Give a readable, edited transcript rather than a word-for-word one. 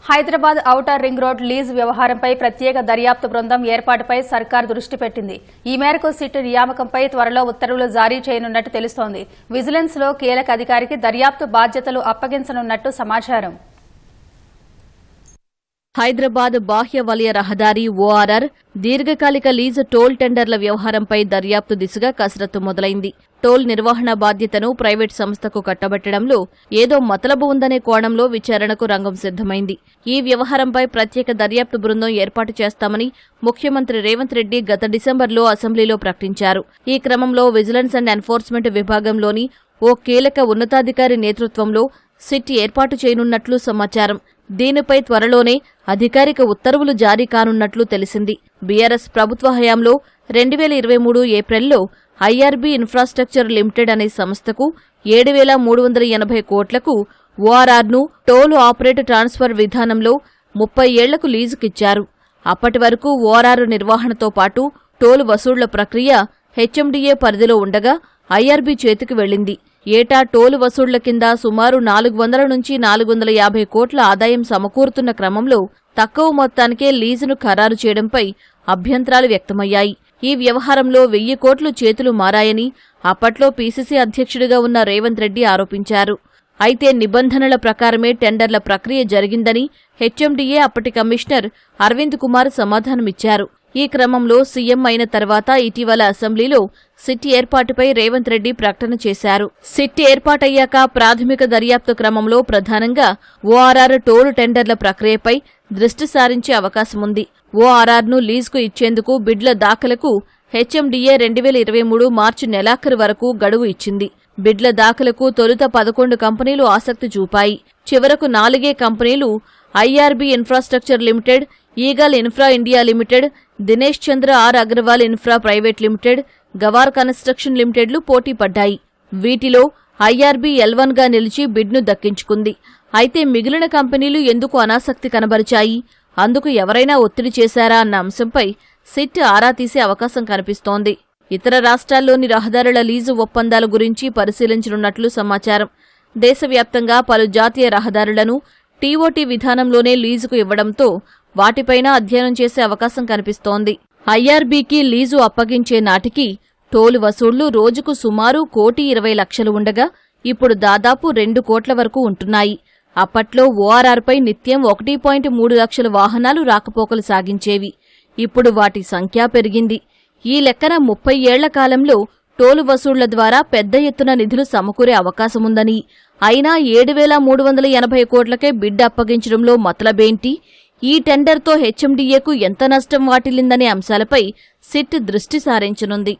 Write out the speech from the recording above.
Hyderabad outer ring road lease వ్యవహారంపై ప్రత్యేక దర్యాప్తు బృందం ఏర్పాటుపై సర్కార్ దృష్టి పెట్టింది. ఈ మేరకు సిట్ నియామకంపై త్వరలో ఉత్తర్వులు జారీ చేయనున్నట్టు తెలుస్తోంది. విజిలెన్స్ లో కీలక అధికారికి దర్యాప్తు బాధ్యతలు అప్పగించనున్నట్టు సమాచారం. హైదరాబాద్ బాహ్య వలయ రహదారి ఓఆర్ఆర్ దీర్ఘకాలిక లీజు టోల్ టెండర్ల వ్యవహారంపై దర్యాప్తు దిశగా కసరత్తు మొదలైంది. టోల్ నిర్వహణ బాధ్యతను ప్రైవేట్ సంస్థకు కట్టబెట్టడంలో ఏదో మతలబు ఉందనే కోణంలో విచారణకు రంగం సిద్దమైంది. ఈ వ్యవహారంపై ప్రత్యేక దర్యాప్తు బృందం ఏర్పాటు చేస్తామని ముఖ్యమంత్రి రేవంత్ రెడ్డి గత డిసెంబర్లో అసెంబ్లీలో ప్రకటించారు. ఈ క్రమంలో విజిలెన్స్ అండ్ ఎన్ఫోర్స్మెంట్ విభాగంలోని ఓ కీలక ఉన్నతాధికారి నేతృత్వంలో సిట్ ఏర్పాటు చేయనున్నట్లు సమాచారం. దీనిపై త్వరలోనే అధికారిక ఉత్తర్వులు జారీ కానున్నట్లు తెలిసింది. బీఆర్ఎస్ ప్రభుత్వ హయాంలో 2023 ఏప్రిల్లో ఐఆర్బీ ఇన్ఫ్రాస్ట్రక్చర్ లిమిటెడ్ అనే సంస్థకు 7,380 కోట్లకు ఓఆర్ఆర్ను టోల్ ఆపరేట్ ట్రాన్స్ఫర్ విధానంలో 30 ఏళ్లకు లీజుకిచ్చారు. అప్పటి వరకు ఓఆర్ఆర్ నిర్వహణతో పాటు టోల్ వసూళ్ల ప్రక్రియ హెచ్ఎండీఏ పరిధిలో ఉండగా ఐఆర్బీ చేతికి వెళ్లింది. ఏటా టోలు వసూళ్ల కింద సుమారు 400 నుంచి 450 కోట్ల ఆదాయం సమకూరుతున్న క్రమంలో తక్కువ మొత్తానికే లీజును ఖరారు చేయడంపై అభ్యంతరాలు వ్యక్తమయ్యాయి. ఈ వ్యవహారంలో 1000 కోట్లు చేతులు మారాయని అప్పట్లో పీసీసీ అధ్యక్షుడిగా ఉన్న రేవంత్ రెడ్డి ఆరోపించారు. అయితే నిబంధనల ప్రకారమే టెండర్ల ప్రక్రియ జరిగిందని హెచ్ఎండీఏ అప్పటి కమిషనర్ అరవింద్ కుమార్ సమాధానమిచ్చారు. ఈ క్రమంలో సీఎం అయిన తర్వాత ఇటీవల అసెంబ్లీలో సిట్ ఏర్పాటుపై రేవంత్ రెడ్డి ప్రకటన చేశారు. సిట్ ఏర్పాటయ్యాక ప్రాథమిక దర్యాప్తు క్రమంలో ప్రధానంగా ఓఆర్ఆర్ టోల్ టెండర్ల ప్రక్రియపై దృష్టి సారించే అవకాశముంది. ఓఆర్ఆర్ను లీజుకు ఇచ్చేందుకు బిడ్ల దాఖలకు హెచ్ఎండీఏ 2023 మార్చి నెలాఖరు వరకు గడువు ఇచ్చింది. బిడ్ల దాఖలకు తొలుత 11 కంపెనీలు ఆసక్తి చూపాయి. చివరకు 4 కంపెనీలు IRB infrastructure limited, Eagle infra India limited, Dinesh Chandra R Agarwal infra private limited, Gawar construction లిమిటెడ్లు పోటీ పడ్డాయి. వీటిలో ఐఆర్బీ L1గా నిలిచి బిడ్ను దక్కించుకుంది. అయితే మిగిలిన కంపెనీలు ఎందుకు అనాసక్తి కనబరిచాయి, అందుకు ఎవరైనా ఒత్తిడి చేశారా అన్న అంశంపై సిట్ ఆరా తీసే అవకాశం కనిపిస్తోంది. ఇతర రాష్ట్రాల్లోని రహదారుల లీజు ఒప్పందాల గురించి పరిశీలించనున్నట్లు సమాచారం. దేశవ్యాప్తంగా పలు జాతీయ రహదారులను టీఓటీ విధానంలోనే లీజుకు ఇవ్వడంతో వాటిపైన అధ్యయనం చేసే అవకాశం కనిపిస్తోంది. ఐఆర్బీకి లీజు అప్పగించే నాటికి టోలు వసూళ్లు రోజుకు సుమారు 1,20,00,000 ఉండగా ఇప్పుడు దాదాపు 2 కోట్ల వరకు ఉంటున్నాయి. అప్పట్లో ఓఆర్ఆర్పై నిత్యం 1.3 లక్షల వాహనాలు రాకపోకలు సాగించేవి. ఇప్పుడు వాటి సంఖ్య పెరిగింది. ఈ లెక్కన 30 ఏళ్ల కాలంలో టోలు వసూళ్ల ద్వారా పెద్ద ఎత్తున నిధులు సమకూరే అవకాశముందని, అయినా 7,380 కోట్లకే బిడ్ అప్పగించడంలో మతలబేంటి, ఈ టెండర్తో హెచ్ఎండీఏకు ఎంత నష్టం వాటిల్లిందనే అంశాలపై సిట్ దృష్టి సారించనుంది.